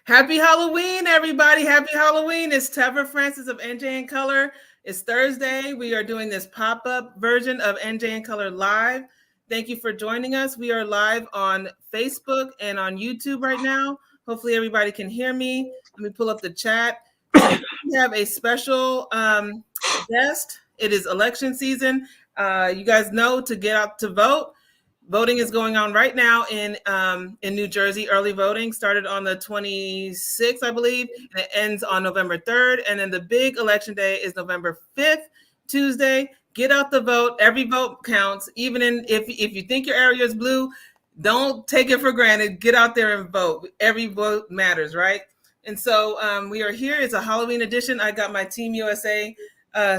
Happy Halloween, everybody. Happy Halloween. It's Tevra Francis of NJ in Color. It's Thursday. We are doing this pop-up version of NJ in Color Live. Thank you for joining us. We are live on Facebook and on YouTube right now. Hopefully everybody can hear me. Let me pull up the chat. Today we have a special guest. It is election season. You guys know to get out to vote. Voting is going on right now in New Jersey. Early voting started on the 26th, I believe, and it ends on November 3rd. And then the big election day is November 5th, Tuesday. Get out the vote. Every vote counts. Even if you think your area is blue, don't take it for granted. Get out there and vote. Every vote matters, right? And so we are here. It's a Halloween edition. I got my Team USA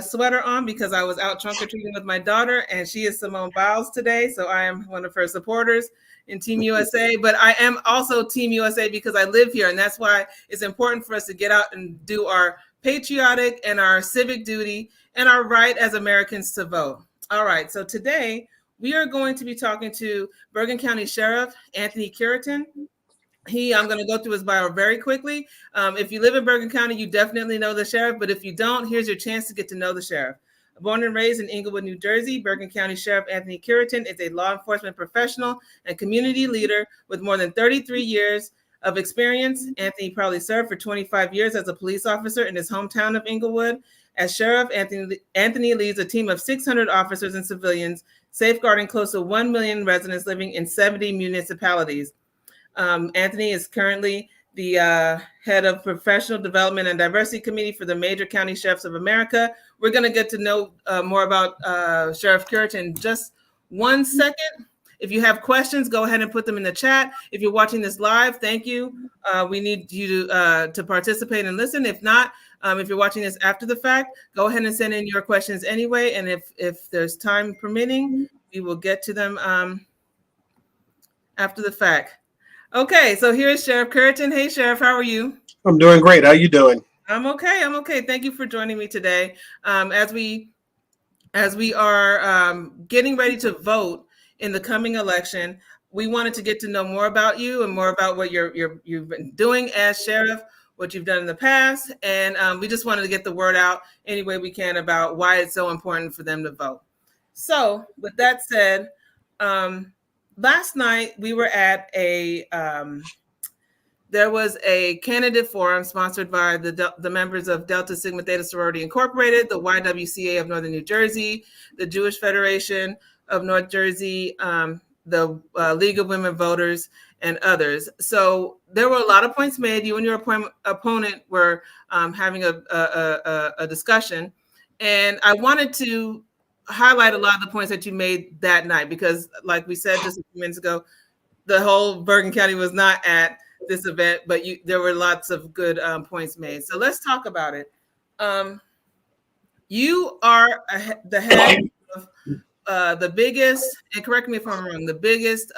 sweater on because I was out trunk or treating with my daughter, and she is Simone Biles today, so I am one of her supporters in Team USA. But I am also Team USA because I live here, and that's why it's important for us to get out and do our patriotic and our civic duty and our right as Americans to vote. All right, so today we are going to be talking to Bergen County Sheriff Anthony Cureton. I'm going to go through his bio very quickly. If you live in Bergen County, you definitely know the sheriff, but if you don't, here's your chance to get to know the sheriff. Born and raised in Englewood, New Jersey, Bergen County Sheriff Anthony Cureton is a law enforcement professional and community leader with more than 33 years of experience. Anthony probably served for 25 years as a police officer in his hometown of Englewood. As sheriff, Anthony leads a team of 600 officers and civilians, safeguarding close to 1 million residents living in 70 municipalities. Anthony is currently the head of Professional Development and Diversity Committee for the Major County Sheriffs of America. We're going to get to know more about Sheriff Cureton in just 1 second. If you have questions, go ahead and put them in the chat. If you're watching this live, thank you. We need you to participate and listen. If not, if you're watching this after the fact, go ahead and send in your questions anyway. And if there's time permitting, we will get to them after the fact. Okay, so here's Sheriff Cureton. Hey, Sheriff, how are you? I'm doing great. How you doing? I'm okay. Thank you for joining me today. As we are getting ready to vote in the coming election, we wanted to get to know more about you and more about what you've been doing as sheriff, what you've done in the past, and we just wanted to get the word out any way we can about why it's so important for them to vote. So, with that said, last night we were at there was a candidate forum sponsored by the members of Delta Sigma Theta Sorority Incorporated, the YWCA of Northern New Jersey, the Jewish Federation of North Jersey, the League of Women Voters, and others. So there were a lot of points made. You and your opponent were having a discussion, and I wanted to highlight a lot of the points that you made that night because, like we said just a few minutes ago, the whole Bergen County was not at this event, but there were lots of good points made. So let's talk about it. You are the head of the biggest, and correct me if I'm wrong, the biggest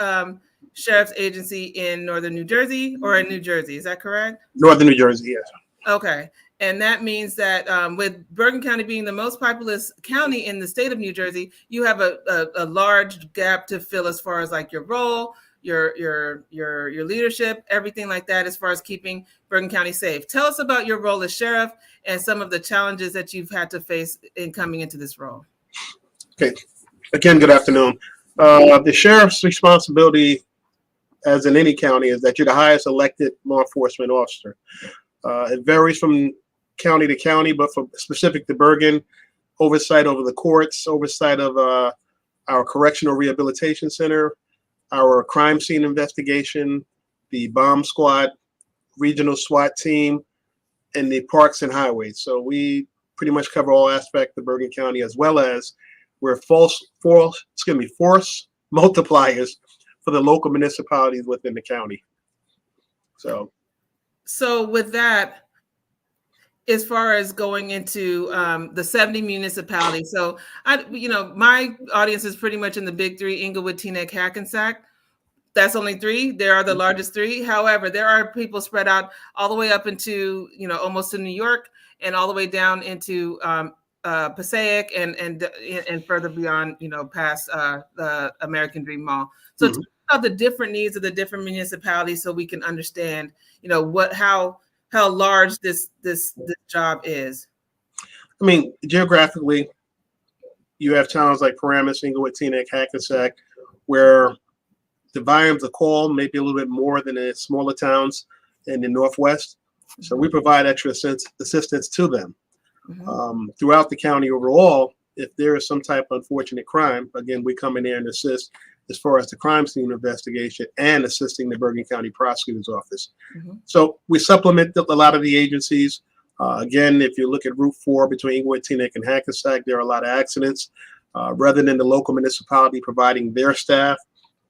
sheriff's agency in Northern New Jersey or in New Jersey. Is that correct? Northern New Jersey, yes. Okay. And that means that with Bergen County being the most populous county in the state of New Jersey, you have a large gap to fill as far as like your role, your leadership, everything like that, as far as keeping Bergen County safe. Tell us about your role as sheriff and some of the challenges that you've had to face in coming into this role. Okay. Again, good afternoon. The sheriff's responsibility, as in any county, is that you're the highest elected law enforcement officer. It varies from county to county, but for specific to Bergen, oversight over the courts, oversight of our correctional rehabilitation center, our crime scene investigation, the bomb squad, regional SWAT team, and the parks and highways. So we pretty much cover all aspects of Bergen County, as well as we're force multipliers for the local municipalities within the county. So with that, as far as going into the 70 municipalities, so my audience is pretty much in the big three: Englewood, Teaneck, Hackensack. That's only three. There are the largest three. However, there are people spread out all the way up into almost to New York and all the way down into Passaic and further beyond, past the American Dream Mall. So about the different needs of the different municipalities so we can understand, how large this job is. I mean, geographically, you have towns like Paramus, Inglewood, Teaneck, Hackensack, where the volumes of call may be a little bit more than the smaller towns in the Northwest. So we provide extra assistance to them. Throughout the county overall, if there is some type of unfortunate crime, again, we come in there and assist as far as the crime scene investigation and assisting the Bergen County Prosecutor's Office. So we supplement a lot of the agencies. Again, if you look at Route 4 between Inglewood, Teaneck, and Hackensack, there are a lot of accidents. Rather than the local municipality providing their staff,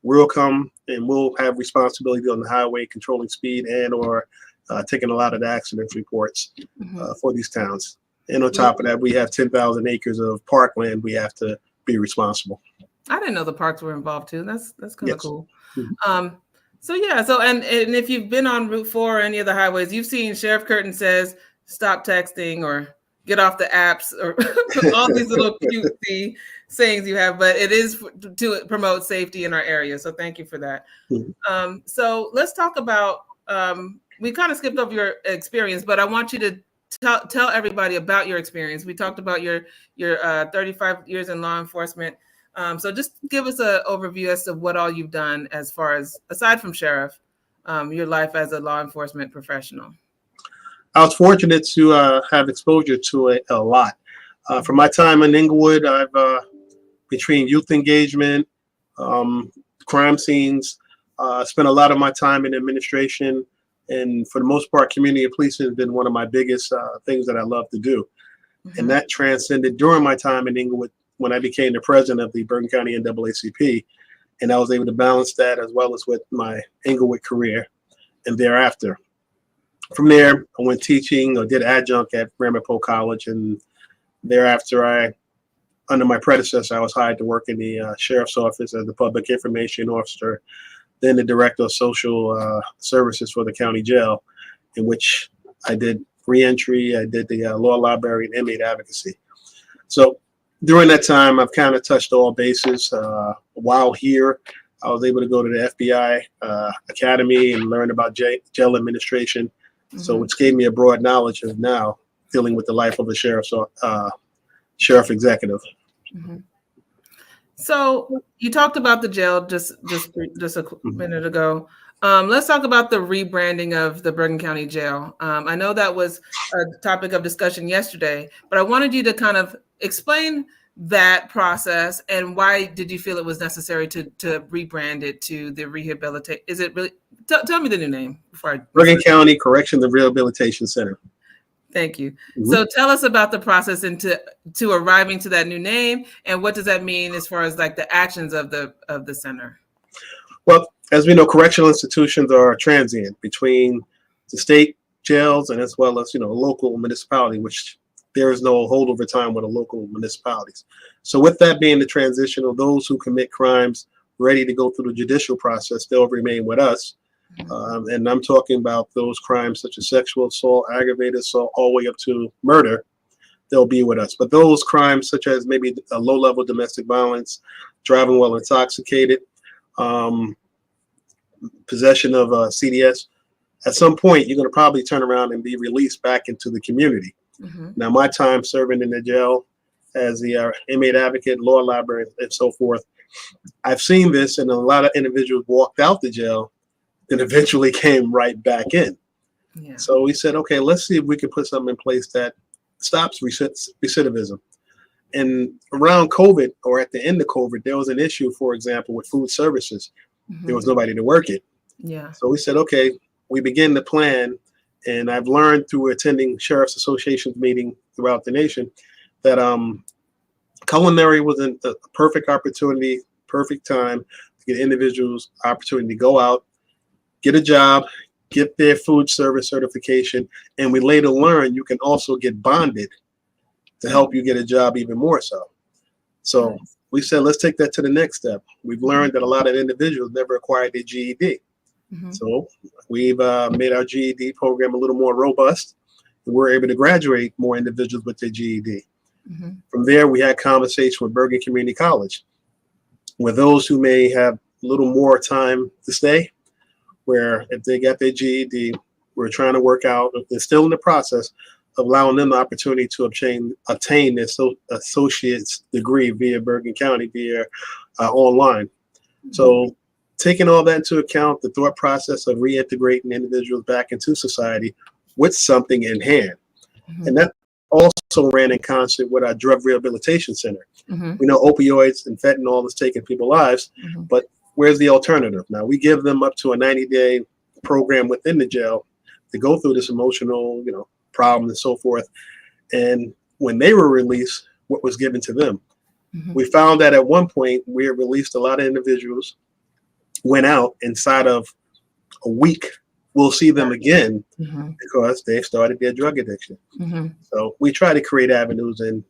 we'll come and we'll have responsibility on the highway, controlling speed and or taking a lot of the accident reports for these towns. And on top of that, we have 10,000 acres of parkland we have to be responsible. I didn't know the parks were involved too. That's kind of cool. Mm-hmm. So and if you've been on Route 4 or any of the highways, you've seen Sheriff Cureton says, stop texting or get off the apps or all these little cutesy sayings you have, but it is to promote safety in our area. So thank you for that. So let's talk about, we kind of skipped over your experience, but I want you to tell everybody about your experience. We talked about your 35 years in law enforcement. So just give us an overview as to what all you've done as far as, aside from sheriff, your life as a law enforcement professional. I was fortunate to have exposure to it a lot. From my time in Inglewood, I've between youth engagement, crime scenes, spent a lot of my time in administration, and for the most part, community policing has been one of my biggest things that I love to do. And that transcended during my time in Inglewood when I became the president of the Bergen County NAACP, and I was able to balance that as well as with my Inglewood career and thereafter. From there, I went teaching or did adjunct at Ramapo College, and thereafter, under my predecessor, I was hired to work in the sheriff's office as the public information officer, then the director of social services for the county jail, in which I did reentry, I did the law library and inmate advocacy. So during that time, I've kind of touched all bases. While here, I was able to go to the FBI Academy and learn about jail administration. So which gave me a broad knowledge of now dealing with the life of a sheriff executive. So you talked about the jail just a minute ago. Let's talk about the rebranding of the Bergen County Jail. I know that was a topic of discussion yesterday, but I wanted you to kind of explain that process and why did you feel it was necessary to rebrand it to the rehabilitate? Is it really? Tell me the new name before Bergen County Corrections and Rehabilitation Center. Thank you. So tell us about the process into to arriving to that new name, and what does that mean as far as like the actions of the center? Well, as we know, correctional institutions are transient between the state jails and as well as, local municipality, which there is no holdover time with the local municipalities. So with that being the transition of those who commit crimes ready to go through the judicial process, they'll remain with us. And I'm talking about those crimes such as sexual assault, aggravated assault, all the way up to murder, they'll be with us. But those crimes such as maybe a low-level domestic violence, driving while intoxicated, possession of CDS, at some point you're going to probably turn around and be released back into the community. Now, my time serving in the jail as the inmate advocate, law librarian, and so forth, I've seen this, and a lot of individuals walked out the jail and eventually came right back in. So we said, okay, let's see if we can put something in place that stops recidivism. And around COVID, or at the end of COVID, there was an issue, for example, with food services. There was nobody to work it. So we said, okay, we begin to plan. And I've learned through attending Sheriff's Association's meeting throughout the nation that culinary was a perfect opportunity, perfect time to get individuals opportunity to go out, get a job, get their food service certification, and we later learn you can also get bonded to help you get a job even more so. So we said, let's take that to the next step. We've learned that a lot of individuals never acquired their GED. So we've made our GED program a little more robust, and we're able to graduate more individuals with their GED. From there, we had conversation with Bergen Community College, where those who may have little more time to stay, where if they got their GED, we're trying to work out, they're still in the process of allowing them the opportunity to obtain their associate's degree via Bergen County via online. So taking all that into account, the thought process of reintegrating individuals back into society with something in hand. And that also ran in concert with our drug rehabilitation center. We know opioids and fentanyl is taking people's lives, but where's the alternative? Now, we give them up to a 90-day program within the jail to go through this emotional, problem and so forth. And when they were released, what was given to them? We found that at one point we had released a lot of individuals, went out inside of a week. We'll see them again because they've started their drug addiction. So we try to create avenues, and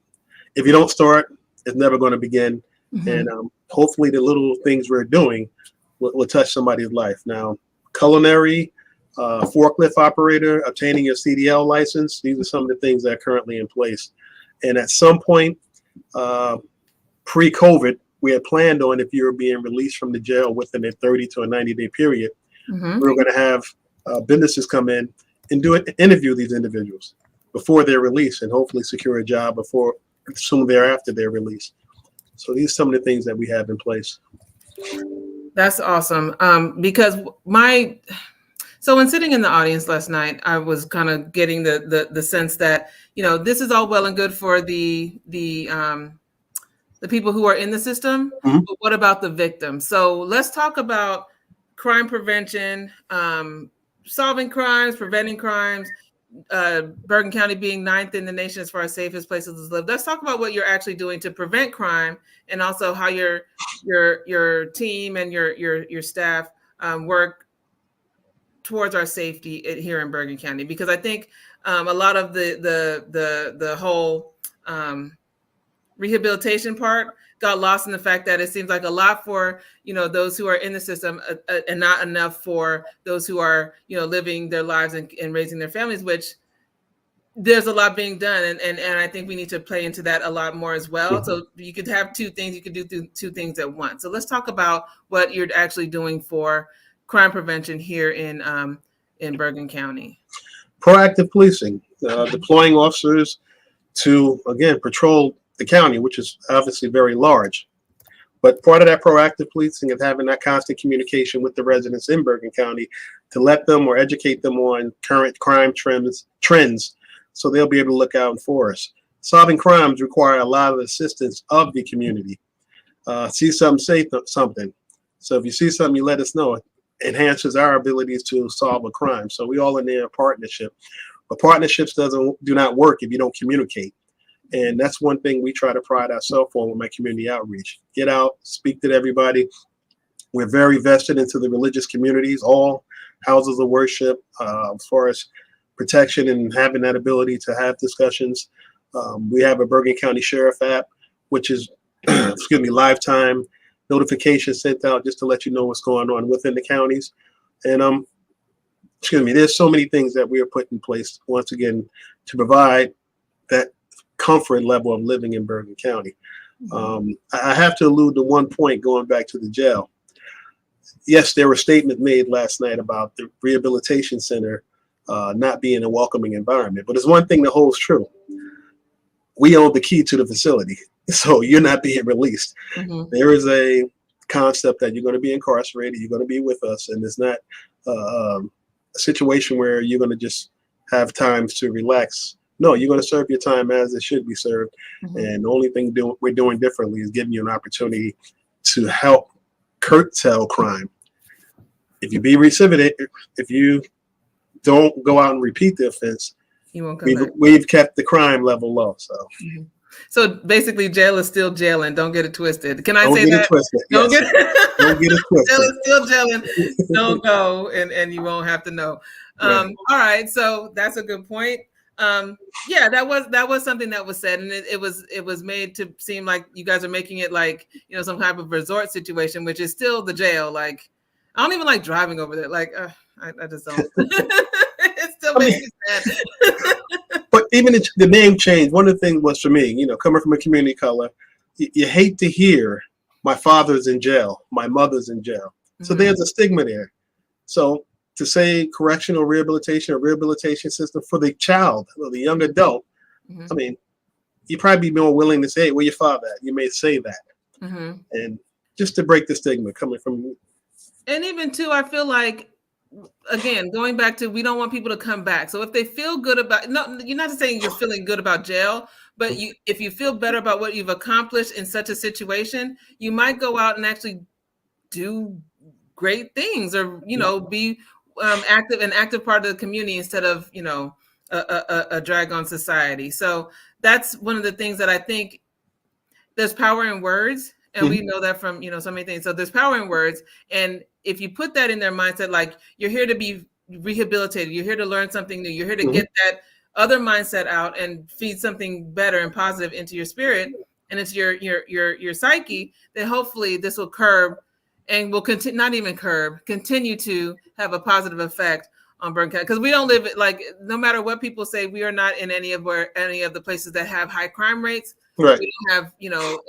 if you don't start, it's never going to begin. And hopefully the little things we're doing will touch somebody's life. Now, culinary, forklift operator, obtaining your CDL license, these are some of the things that are currently in place. And at some point, pre-COVID, we had planned on, if you were being released from the jail within a 30 to a 90-day period, we were going to have businesses come in and interview these individuals before they're released and hopefully secure a job soon thereafter they're released. So these are some of the things that we have in place. That's awesome. Because so when sitting in the audience last night, I was kind of getting the sense that, this is all well and good for the people who are in the system, but what about the victims? So let's talk about crime prevention, solving crimes, preventing crimes, Bergen County being 9th in the nation as far as safest places to live. Let's talk about what you're actually doing to prevent crime, and also how your team and your staff work towards our safety here in Bergen County. Because I think a lot of the whole rehabilitation part got lost in the fact that it seems like a lot for those who are in the system and not enough for those who are living their lives and raising their families, which there's a lot being done, and I think we need to play into that a lot more as well. So you could have two things, you could do two things at once. So let's talk about what you're actually doing for crime prevention here in Bergen County. Proactive policing, deploying officers to, again, patrol the county, which is obviously very large. But part of that proactive policing is having that constant communication with the residents in Bergen County to let them or educate them on current crime trends, so they'll be able to look out for us. Solving crimes require a lot of assistance of the community. See something, say something. So if you see something, you let us know. It enhances our abilities to solve a crime. So we all in there in partnership. But partnerships do not work if you don't communicate. And that's one thing we try to pride ourselves on with my community outreach. Get out, speak to everybody. We're very vested into the religious communities, all houses of worship, as far as protection and having that ability to have discussions. We have a Bergen County Sheriff app, which is, lifetime notifications sent out just to let you know what's going on within the counties. And there's so many things that we are putting in place, once again, to provide that comfort level of living in Bergen County. I have to allude to one point going back to the jail. Yes, there were statements made last night about the rehabilitation center not being a welcoming environment, but there's one thing that holds true. We own the key to the facility, so you're not being released. There is a concept that you're going to be incarcerated, you're going to be with us, and it's not a situation where you're going to just have time to relax. No, you're going to serve your time as it should be served. And the only thing we're doing differently is giving you an opportunity to help curtail crime. If you be recidivist, if you don't go out and repeat the offense, you won't come back. We've kept the crime level low. So basically, jail is still jailing. Don't get it twisted. Can I don't say get that? It twisted. Don't yes. Don't get it twisted. Jail is still jailing. Don't go, and you won't have to know. Right. All right, so that's a good point. Yeah, that was something that was said, and it was made to seem like you guys are making it like some type of resort situation, which is still the jail. Like, I don't even like driving over there. Like, I just don't. It still makes me sad. But even the name change, one of the things was for me, coming from a community color, you hate to hear my father's in jail, my mother's in jail. So there's a stigma there. So to say correctional rehabilitation or rehabilitation system for the child or the young adult, I mean, you'd probably be more willing to say, hey, where your father at? You may say that. And just to break the stigma coming from. And even too, I feel like, again, going back to, we don't want people to come back. So if they feel good about, no, you're not saying you're feeling good about jail, but if you feel better about what you've accomplished in such a situation, you might go out and actually do great things, or, you know, be an active part of the community instead of, you know, a drag on society. So that's one of the things that I think, there's power in words. And we know that from, you know, so many things. So there's power in words. And if you put that in their mindset, like, you're here to be rehabilitated, you're here to learn something new, you're here to get that other mindset out and feed something better and positive into your spirit and into your psyche, then hopefully this will curb and will continue, not even curb, continue to have a positive effect on Bergen County. Because we don't live, like, no matter what people say, we are not in any of the places that have high crime rates. Right. We don't have, you know,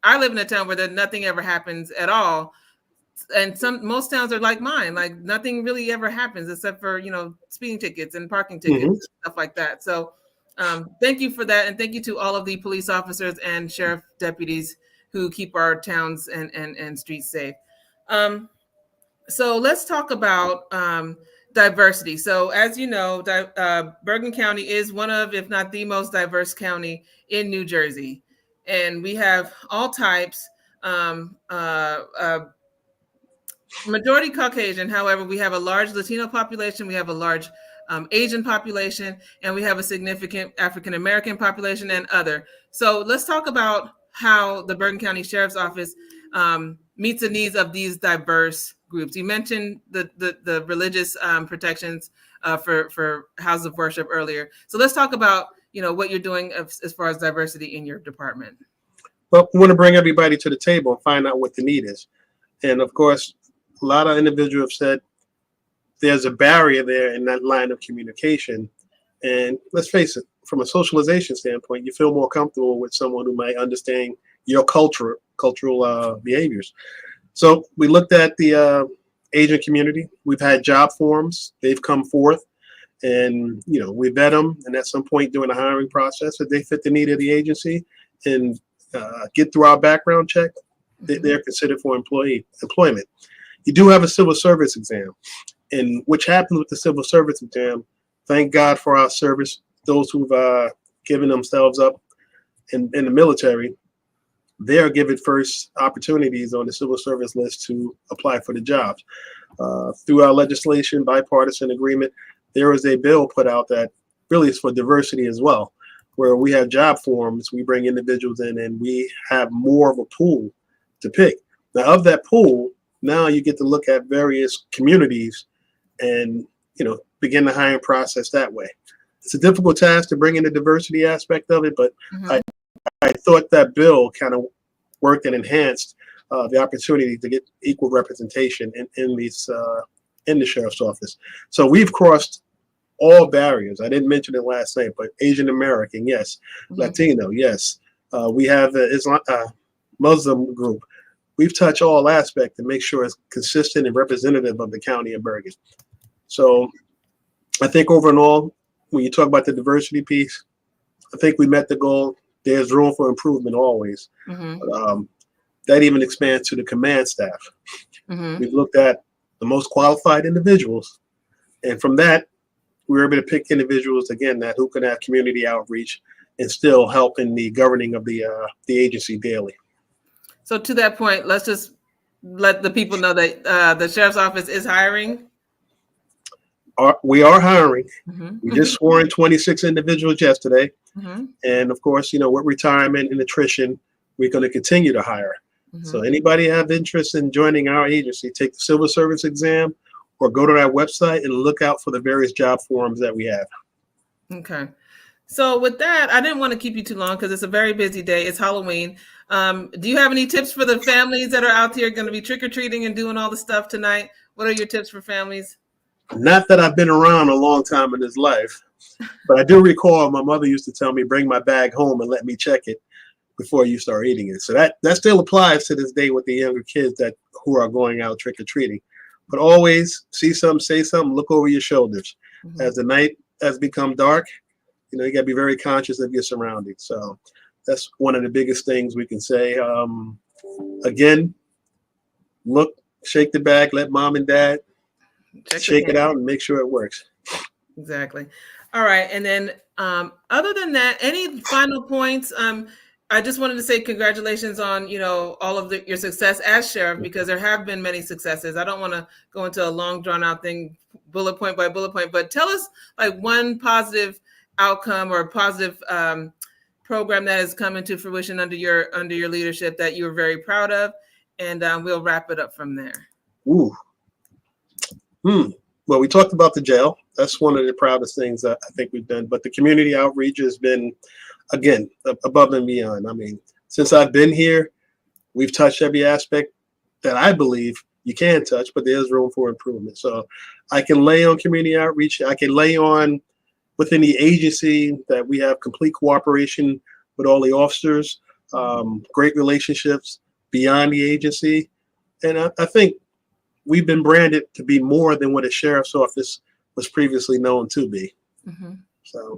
I live in a town where nothing ever happens at all. And most towns are like mine, like nothing really ever happens except for, you know, speeding tickets and parking tickets and stuff like that. So thank you for that. And thank you to all of the police officers and sheriff deputies who keep our towns and streets safe. So let's talk about diversity. So as you know, Bergen County is one of, if not the most diverse county in New Jersey. And we have all types, majority Caucasian. However, we have a large Latino population, we have a large Asian population, and we have a significant African-American population and other. So let's talk about how the Bergen County Sheriff's Office meets the needs of these diverse groups. You mentioned the religious protections for houses of worship earlier. So let's talk about, you know, what you're doing as far as diversity in your department. Well, we want to bring everybody to the table and find out what the need is. And of course, a lot of individuals have said there's a barrier there in that line of communication. And let's face it, from a socialization standpoint, you feel more comfortable with someone who might understand your cultural behaviors. So we looked at the Asian community. We've had job forums. They've come forth. And, you know, we vet them. And at some point during the hiring process, if they fit the need of the agency and get through our background check, they're considered for employment. You do have a civil service exam. And which happens with the civil service exam, thank God for our service, those who've given themselves up in the military, they are given first opportunities on the civil service list to apply for the jobs. Through our legislation, bipartisan agreement, there is a bill put out that really is for diversity as well, where we have job forums, we bring individuals in, and we have more of a pool to pick. Now, of that pool, now you get to look at various communities and, you know, begin the hiring process that way. It's a difficult task to bring in the diversity aspect of it, but I thought that bill kind of worked and enhanced the opportunity to get equal representation in the sheriff's office. So we've crossed all barriers. I didn't mention it last night, but Asian American, yes. Latino, yes. We have the Muslim group. We've touched all aspects to make sure it's consistent and representative of the county of Bergen. So I think over and all, when you talk about the diversity piece, I think we met the goal. There's room for improvement always. That even expands to the command staff. We've looked at the most qualified individuals. And from that, we were able to pick individuals, again, that who can have community outreach and still help in the governing of the agency daily. So to that point, let's just let the people know that the sheriff's office is hiring. We are hiring. We just swore in 26 individuals yesterday. And of course, you know, with retirement and attrition, we're going to continue to hire. So anybody have interest in joining our agency, take the civil service exam or go to our website and look out for the various job forums that we have. Okay. So with that, I didn't want to keep you too long because it's a very busy day. It's Halloween. Do you have any tips for the families that are out here going to be trick-or-treating and doing all the stuff tonight? What are your tips for families? Not that I've been around a long time in this life, but I do recall my mother used to tell me, bring my bag home and let me check it. before you start eating it. So that still applies to this day with the younger kids who are going out trick-or-treating. But always see something, say something, look over your shoulders. Mm-hmm. As the night has become dark, you got to be very conscious of your surroundings. So that's one of the biggest things we can say. Again, look, shake the bag, let mom and dad shake it out and make sure it works. Exactly. All right. And then other than that, any final points? I just wanted to say congratulations on, all of your success as sheriff, because there have been many successes. I don't want to go into a long drawn out thing, bullet point by bullet point, but tell us like one positive outcome or positive program that has come into fruition under your leadership that you're very proud of. And we'll wrap it up from there. Ooh. Well, we talked about the jail. That's one of the proudest things that I think we've done. But the community outreach has been, again, above and beyond. I mean, since I've been here, we've touched every aspect that I believe you can touch, but there's room for improvement. So I can lay on community outreach. I can lay on within the agency that we have complete cooperation with all the officers, great relationships beyond the agency. And I think we've been branded to be more than what a sheriff's office was previously known to be. Mm-hmm. So,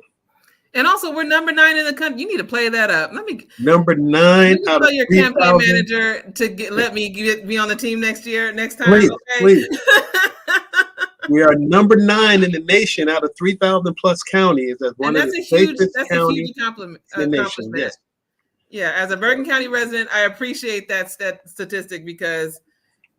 and also we're number 9 in the country. You need to play that up. Number 9. You tell your campaign manager to let me be on the team next time. Please. We are number 9 in the nation out of 3,000 plus counties. As one of the safest counties in the nation. Yes. Yeah, as a Bergen County resident, I appreciate that statistic, because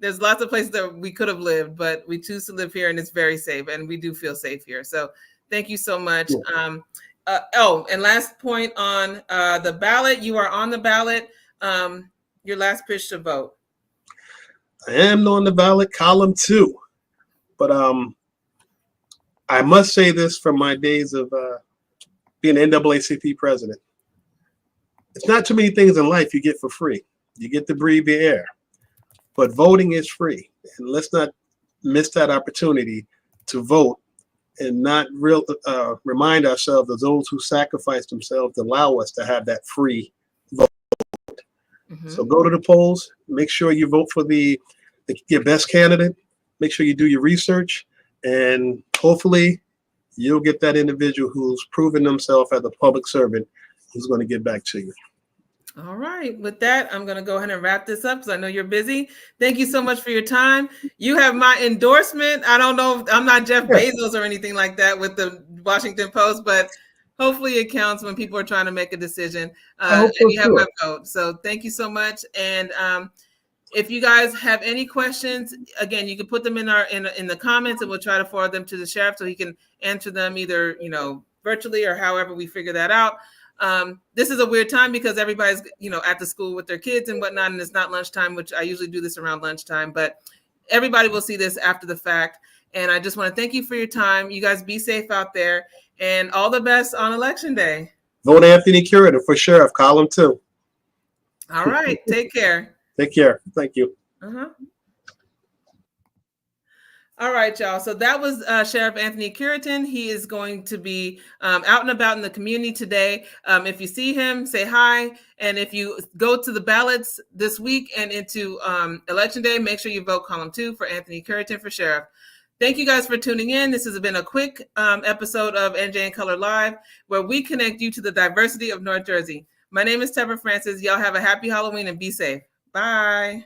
there's lots of places that we could have lived, but we choose to live here, and it's very safe, and we do feel safe here. So thank you so much. Yeah. And last point on the ballot. You are on the ballot. Your last pitch to vote. I am on the ballot, column 2. But I must say this from my days of being NAACP president. It's not too many things in life you get for free. You get to breathe the air. But voting is free. And let's not miss that opportunity to vote and not remind ourselves of those who sacrificed themselves to allow us to have that free vote. Mm-hmm. So go to the polls. Make sure you vote for your best candidate. Make sure you do your research. And hopefully you'll get that individual who's proven themselves as a public servant who's going to get back to you. All right. With that, I'm going to go ahead and wrap this up because I know you're busy. Thank you so much for your time. You have my endorsement. I don't know. I'm not Jeff Bezos or anything like that with the Washington Post, but hopefully it counts when people are trying to make a decision. And you have my vote. So thank you so much. And if you guys have any questions, again, you can put them in the comments, and we'll try to forward them to the sheriff so he can answer them either, virtually or however we figure that out. This is a weird time because everybody's, at the school with their kids and whatnot, and it's not lunchtime, which I usually do this around lunchtime, but everybody will see this after the fact. And I just want to thank you for your time. You guys be safe out there, and all the best on Election Day. Vote Anthony Cureton for sheriff, column 2. All right. Take care. Take care. Thank you. All right, y'all. So that was Sheriff Anthony Cureton. He is going to be out and about in the community today. If you see him, say hi. And if you go to the ballots this week and into Election Day, make sure you vote column 2 for Anthony Cureton for sheriff. Thank you guys for tuning in. This has been a quick episode of NJ in Color Live, where we connect you to the diversity of North Jersey. My name is Tevra Francis. Y'all have a happy Halloween and be safe. Bye.